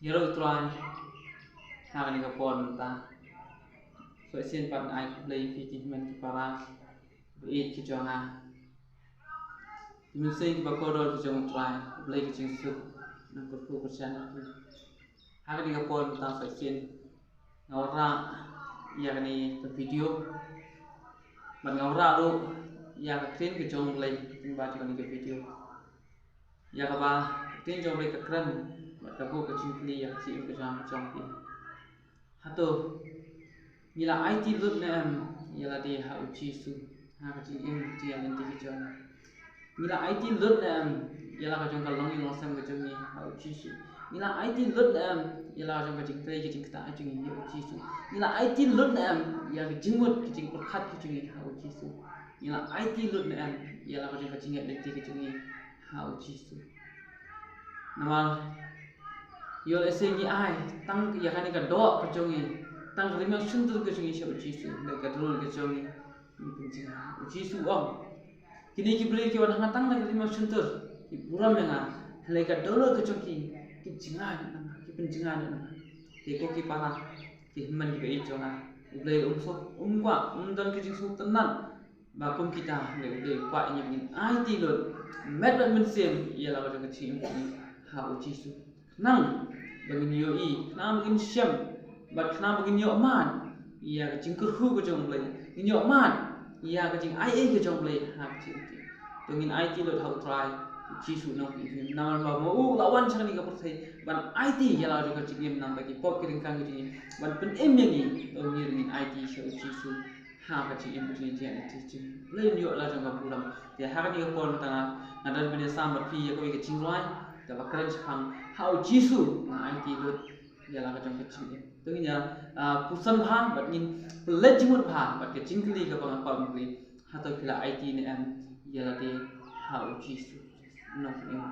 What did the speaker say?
Yero itrai na ni ka pon ta so sin pan ai play fi men ki para e ki jonga min sei ki ba ko ro ki jong trai play ki jing su na ko ko chan ha ni ka pon ta so sin ngora ya ni to video man ngora ro ya ka krin ki jong play tin ba ti ni ka video ya ka ba tin jong play ka kran ka bu ka jing play ya si ka jang jong pi hato nila IT lut na yala de ha uchi su ha ka jing em ti ya nanti ki jong nila IT lut na yala ka jong ka long long sam ka jong ni ha uchi su nila IT lut na yala ka jong ka jing play ki jing ta jong ni uchi su nila IT lut na ya ka jing mut ki jing khat ki jong ni ha uchi su nila IT lut na yala ka jong ka jing nanti ki jong ni ha uchi su namal yol ese ni ai tang ya kan ka do ka jong ni tang rimang suntur ka jong ni sha uchi su na ka drol ka jong ni penjing uchi su ong kini ki beli ki wan tang na rimang suntur ki buram nga le ka dolo ka jong ki jinga na ki penjinga na ki ko ki para ki man ki be jong na ublei so kwa dan ki jing su tenan ba kum kita le ublei kwa ni bin ai ti lo met ban men sem ya la ka jong ka chi ha uchi su nang bagin yo I na bagin syam bat na bagin yo man ya ka jing hu ka jong blai ni yo man ya ka jing ai ka jong blai ha chi ti dongin IT lo thau try chi su no pi na ma mo u lawan chang ni ka por thai ban IT ya la ka jing em nam ba ki pop ki ring kang ki ban pen em ni dong ni ring IT sho chi su ha ka chi em ni je ti chi le ni yo la jong ka puram ya ha ka ni ka pon ta na dan ben sam ba pi ya ko ka jing roi da ba kran chang how jisu na IT lo ya la ka jong ka chi to ni ya pusan bha bat nin le jimut bha bat ke jingli ka ba pa mi ha to phila IT ne am ya la de how jisu no ni mo